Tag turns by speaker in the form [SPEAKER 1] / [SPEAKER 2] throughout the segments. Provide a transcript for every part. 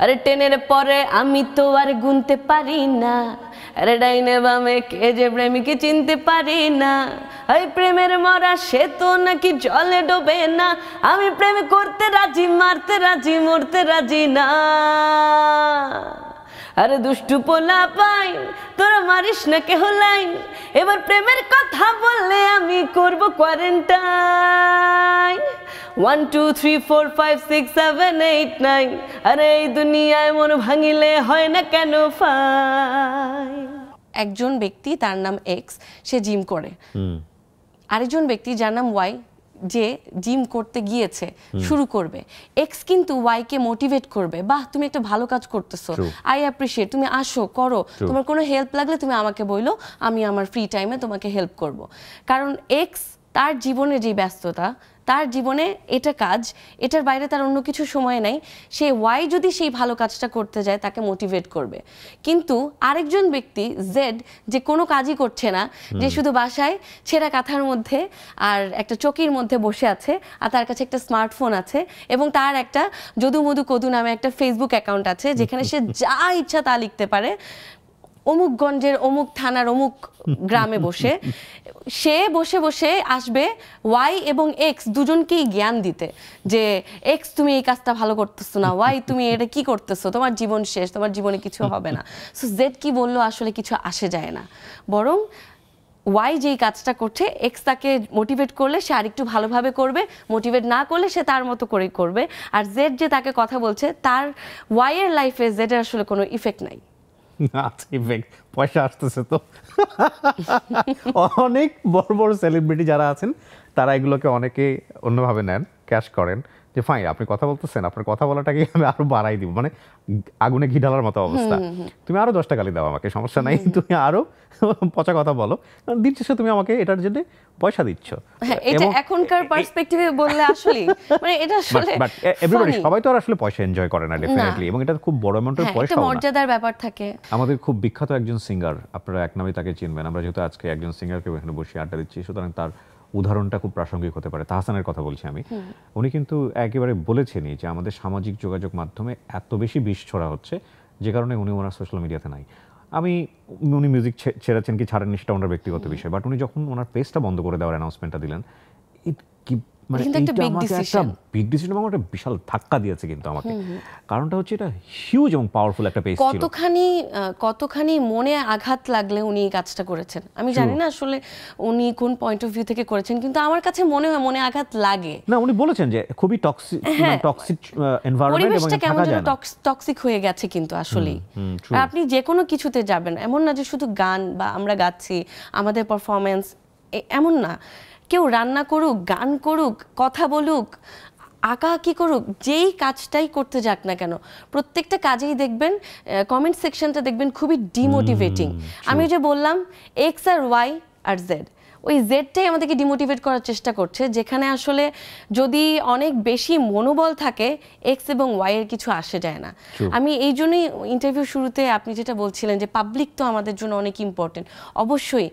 [SPEAKER 1] আরে টেনের পরে আমি তো আর গুনতে পারি না, আরে ডাইনে বামে কে যে প্রেমিকে চিনতে পারি না। এই প্রেমের মরা সে তো নাকি জলে ডোবে না, আমি প্রেম করতে রাজি, মারতে রাজি, মরতে রাজি না। আরে দুষ্টু পোলা পাইন, তোরা মারিস না কেহ লাইন, এবার প্রেমের কথা বললে আমি করব কোয়ারেন্টাইন। 1 2 3 4 5 6 7 8 9, আরে এই দুনিয়ায় মন ভাঙিলে হয় না কেন ফাইন। একজন ব্যক্তি তার নাম এক্স, সে জিম করে। আরেকজন ব্যক্তি যার নাম ওয়াই, যে জিম করতে গিয়েছে, শুরু করবে। এক্স কিন্তু ওয়াই কে মোটিভেট করবে, বাহ তুমি একটা ভালো কাজ করতেছো, আই অ্যাপ্রিশিয়েট, তুমি আসো করো, তোমার কোনো হেল্প লাগলে তুমি আমাকে বইলো, আমি আমার ফ্রি টাইমে তোমাকে হেল্প করব। কারণ এক্স তার জীবনে যে ব্যস্ততা, তার জীবনে এটা কাজ, এটার বাইরে তার অন্য কিছু সময় নাই। সে ওয়াই যদি সেই ভালো কাজটা করতে যায় তাকে মোটিভেট করবে। কিন্তু আরেকজন ব্যক্তি জেড, যে কোনো কাজই করছে না, যে শুধু বাসায় ছেঁড়া কাঁথার মধ্যে আর একটা চকির মধ্যে বসে আছে, আর তার কাছে একটা স্মার্টফোন আছে এবং তার একটা যদু মধু কদু নামে একটা ফেসবুক অ্যাকাউন্ট আছে, যেখানে সে যা ইচ্ছা তা লিখতে পারে, অমুকগঞ্জের অমুক থানার অমুক গ্রামে বসে। সে বসে বসে আসবে ওয়াই এবং এক্স দুজনকেই জ্ঞান দিতে, যে এক্স তুমি এই কাজটা ভালো করতেছো না, ওয়াই তুমি এটা কি করতেছো, তোমার জীবন শেষ, তোমার জীবনে কিছু হবে না। সো জেড কি বললো আসলে কিছু আসে যায় না, বরং ওয়াই যেই কাজটা করছে এক্স তাকে মোটিভেট করলে সে আরেকটু ভালোভাবে করবে, মোটিভেট না করলে সে তার মতো করে করবে। আর জেড যে তাকে কথা বলছে, তার ওয়াই এর লাইফে জেডের আসলে কোনো ইফেক্ট নাই।
[SPEAKER 2] পয়সা আসতেছে তো। অনেক বড় বড় সেলিব্রিটি যারা আছেন তারা এগুলোকে অনেকে অন্যভাবে নেন, ক্যাশ করেন, যে ফাইন আপনি কথা বলতেছেন, আপনার কথা বলাটাকে আমি আরো বাড়াই দিব, মানে আগুনে ঘি ঢালার মতো অবস্থা। তুমি আরো 10টা গালি দাও আমাকে, সমস্যা নাই, তুমি আরো পচা কথা বলো, দিন শেষে তুমি আমাকে এটার জন্য পয়সা দিচ্ছ।
[SPEAKER 1] এটা এখনকার পার্সপেক্টিভে বললে আসলে মানে এটা আসলে
[SPEAKER 2] বাট এভরিবডি, সবাই তো আর আসলে পয়সা এনজয় করে না ডেফিনেটলি, এবং এটা খুব বড় অ্যামাউন্টের পয়সা,
[SPEAKER 1] একটা মর্যাদার ব্যাপার থাকে।
[SPEAKER 2] আমাদের খুব বিখ্যাত একজন সিঙ্গার, আপনারা এক নামে তাকে চিনবেন, আমরা যেহেতু আজকে একজন সিঙ্গারকে এখানে বসে আড্ডা দিচ্ছি, সুতরাং তার উদাহরণটা খুব প্রাসঙ্গিক হতে পারে। তাহসানের কথা বলছি আমি। উনি কিন্তু একেবারে বলেছেনই যে আমাদের সামাজিক যোগাযোগ মাধ্যমে এত বেশি বিষ ছড়া হচ্ছে, যে কারণে উনি ওনার সোশ্যাল মিডিয়াতে নাই। উনি মিউজিক ছেড়েছেন কি ছাড়েননি সেটা ওনার ব্যক্তিগত বিষয়, বাট উনি যখন ওনার পেজটা বন্ধ করে দেওয়ার অ্যানাউন্সমেন্টটা দিলেন, মানে একটা বিগ ডিসিশন, এবং একটা বিশাল ধাক্কা দিয়েছে কিন্তু আমাকে। কারণটা হচ্ছে এটা হিউজ এবং পাওয়ারফুল একটা পেজ ছিল।
[SPEAKER 1] কতখানি মনে আঘাত লাগলে উনি এই কাজটা করেছেন আমি জানি না আসলে উনি কোন পয়েন্ট অফ ভিউ থেকে করেছেন, কিন্তু আমার কাছে মনে হয় মনে আঘাত লাগে।
[SPEAKER 2] না, উনি বলেছেন যে খুবই টক্সিক এনভায়রনমেন্ট, এবং
[SPEAKER 1] কেমন যেন টক্সিক হয়ে গেছে। কিন্তু আসলে আপনি যে কোনো কিছুতে যাবেন, এমন না যে শুধু গান বা আমরা গাচ্ছি আমাদের পারফরমেন্স, এমন না। কেউ রান্না করুক, গান করুক, কথা বলুক, আঁকাআঁকি করুক, যেই কাজটাই করতে যাক না কেন, প্রত্যেকটা কাজেই দেখবেন কমেন্ট সেকশনটা দেখবেন খুবই ডিমোটিভেটিং। আমি যে বললাম এক্স আর ওয়াই আর জেড, ওই জেডটাই আমাদেরকে ডিমোটিভেট করার চেষ্টা করছে, যেখানে আসলে যদি অনেক বেশি মনোবল থাকে এক্স এবং ওয়াই এর কিছু আসে যায় না। আমি এই জন্যই ইন্টারভিউ শুরুতে আপনি যেটা বলছিলেন যে পাবলিক তো আমাদের জন্য অনেক ইম্পর্টেন্ট। অবশ্যই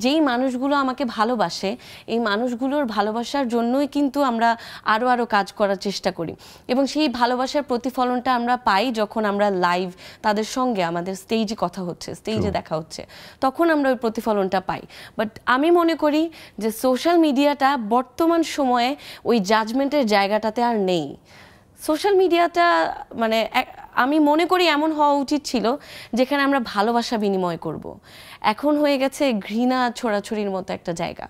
[SPEAKER 1] যেই মানুষগুলো আমাকে ভালোবাসে, এই মানুষগুলোর ভালোবাসার জন্যই কিন্তু আমরা আরও কাজ করার চেষ্টা করি, এবং সেই ভালোবাসার প্রতিফলনটা আমরা পাই যখন আমরা লাইভ তাদের সঙ্গে আমাদের স্টেজে কথা হচ্ছে, স্টেজে দেখা হচ্ছে, তখন আমরা ওই প্রতিফলনটা পাই। বাট আমি মনে করি যে সোশ্যাল মিডিয়াটা বর্তমান সময়ে ওই জাজমেন্টের জায়গাটাতে আর নেই। সোশ্যাল মিডিয়াটা মানে আমি মনে করি এমন হওয়া উচিত ছিল যেখানে আমরা ভালোবাসা বিনিময় করব। এখন হয়ে গেছে ঘৃণা ছড়াছড়ির মতো একটা জায়গা।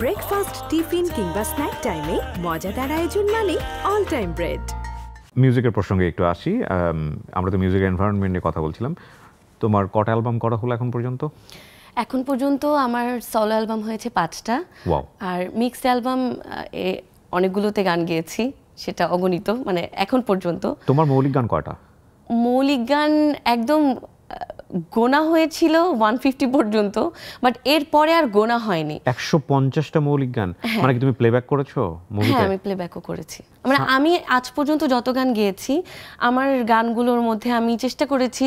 [SPEAKER 3] ব্রেকফাস্ট, টিফিন কিংবা স্ন্যাক টাইমে মজাদার আয়োজন মানে অল টাইম ব্রেড।
[SPEAKER 2] মিউজিকের প্রসঙ্গে একটু আসি। আমরা তো মিউজিক এনভায়রনমেন্ট নিয়ে কথা বলছিলাম। তোমার কটা অ্যালবাম করা হলো এখন পর্যন্ত?
[SPEAKER 1] এখন পর্যন্ত আমার সোলো অ্যালবাম হয়েছে 5টা, আর মিক্সড অ্যালবাম অনেকগুলোতে গান গেয়েছি, সেটা অগণিত, মানে এখন পর্যন্ত।
[SPEAKER 2] তোমার মৌলিক গান কয়টা?
[SPEAKER 1] মৌলিক গান একদম গোনা হয়েছিল 150 পর্যন্ত, বাট এরপরে আর গোনা হয়নি।
[SPEAKER 2] 150টা মৌলিক গান, মানে কি তুমি প্লেব্যাক করেছো?
[SPEAKER 1] হ্যাঁ, আমি প্লেব্যাকও করেছি। মানে আমি আজ পর্যন্ত যত গান গেয়েছি, আমার গানগুলোর মধ্যে আমি চেষ্টা করেছি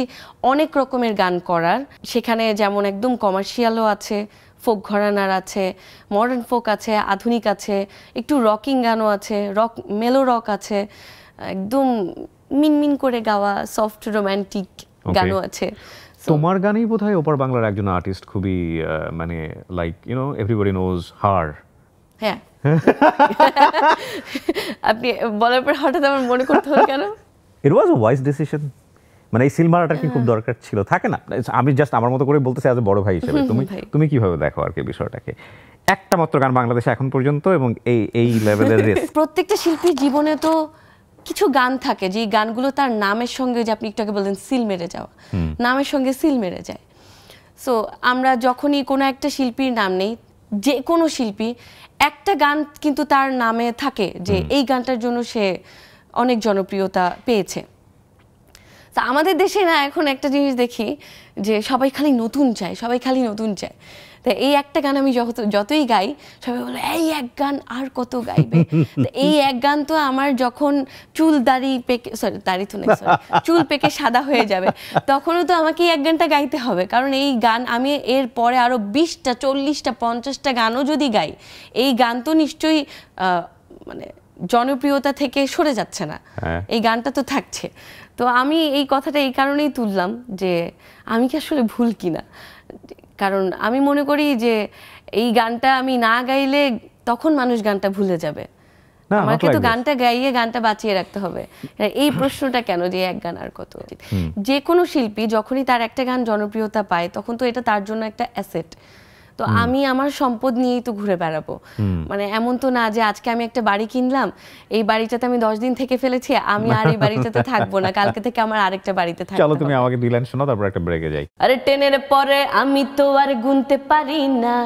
[SPEAKER 1] অনেক রকমের গান করার। সেখানে যেমন একদম কমার্শিয়ালও আছে, ফোক ঘরানার আছে, মডার্ন ফোক আছে, আধুনিক আছে, একটু রকিং গানও আছে, মেলো রক আছে, একদম মিনমিন করে গাওয়া সফট রোমান্টিক গানও আছে।
[SPEAKER 2] তোমার গানেই বোধহয় ওপার বাংলার একজন আর্টিস্ট খুবই মানে লাইক এভরিবডি নোজ হার।
[SPEAKER 1] হ্যাঁ আপনি বলার পর হঠাৎ আমার মনে করতে হলো কেন?
[SPEAKER 2] ইট ওয়াজ আ ওয়াইজ ডিসিশন, মানে এই সিলমারাটা কি খুব দরকার ছিল, থাকে না? আমি জাস্ট আমার মতো করে বলতেছি অ্যাজ এ বড় ভাই হিসেবে। তুমি কিভাবে দেখো আর কি বিষয়টাকে? একটা মাত্র গান বাংলাদেশে এখন পর্যন্ত এবং এই লেভেলের রেস।
[SPEAKER 1] প্রত্যেকটা শিল্পীর জীবনে তো কিছু গান থাকে যে গানগুলো তার নামের সঙ্গে, যে আপনি একটু আগে বললেন সিল মেরে যাওয়া, নামের সঙ্গে সিল মেরে যায়। সো আমরা যখনই কোনো একটা শিল্পীর নাম নেই, যে কোনো শিল্পী একটা গান কিন্তু তার নামে থাকে যে এই গানটার জন্য সে অনেক জনপ্রিয়তা পেয়েছে। তা আমাদের দেশে না এখন একটা জিনিস দেখি যে সবাই খালি নতুন চায়, সবাই খালি নতুন চায়। তা এই একটা গান আমি যতই গাই সবাই বলে এই এক গান আর কত গাইবে। এই এক গান তো আমার যখন চুল দাড়ি পেকে, সরি দাড়ি তো নেই, চুল পেকে সাদা হয়ে যাবে, তখনও তো আমাকে এই এক গানটা গাইতে হবে। কারণ এই গান আমি এর পরে আরো 20টা 40টা 50টা গানও যদি গাই, এই গান তো নিশ্চয়ই মানে জনপ্রিয়তা থেকে সরে যাচ্ছে না, এই গানটা তো থাকছে। তো আমি এই কথাটা এই কারণেই তুললাম যে আমি কি আসলে ভুল কিনা। কারণ আমি মনে করি যে এই গানটা আমি না গাইলে তখন মানুষ গানটা ভুলে যাবে, আমাকে তো গানটা গাইয়ে গানটা বাঁচিয়ে রাখতে হবে। এই প্রশ্নটা কেন যে এক গান আর কত? যে কোনো শিল্পী যখনই তার একটা গান জনপ্রিয়তা পায় তখন তো এটা তার জন্য একটা অ্যাসেট। তো আমি আমার সম্পদ নিয়েই তো ঘুরে বেড়াবো, মানে এমন তো না যে আজকে আমি একটা বাড়ি কিনলাম, এই বাড়িটাতে আমি 10 দিন থেকে ফেলেছি, আমি আর এই বাড়িটাতে থাকবো না, কালকে থেকে আমার আরেকটা বাড়িতে থাকতে হবে।
[SPEAKER 2] চলো তুমি আমাকে 2 লাইন শোনাও, তারপর একটা ব্রেকে যাই।
[SPEAKER 1] আরে টেনের পরে আমি তো আর গুনতে পারি না,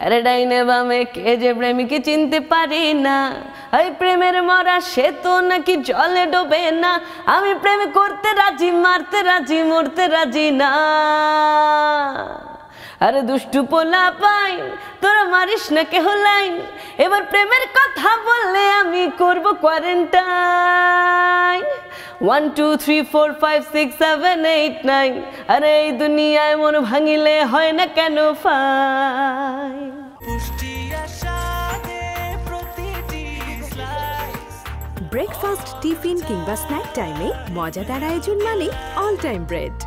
[SPEAKER 1] আরে ডাইনে বামে কে যে প্রেমিকে চিনতে পারি না, এই প্রেমের মরা সে তো নাকি জলে ডোবে না, আমি প্রেম করতে রাজি, মারতে রাজি, মরতে রাজি না। আরে দুষ্টু পোলা পাই তোরা মারিস না কেহ লাইন, এবার প্রেমের কথা বললে আমি করব কোয়ারেন্টাইন। 1 2 3 4 5 6 7 8 9, আরে এই দুনিয়ায় মন ভাঙিলে হয় না কেন ফাইন।
[SPEAKER 3] ব্রেকফাস্ট, টিফিন কিংবা স্ন্যাক টাইমে মজাদার আয়োজন মানে অল টাইম ব্রেড।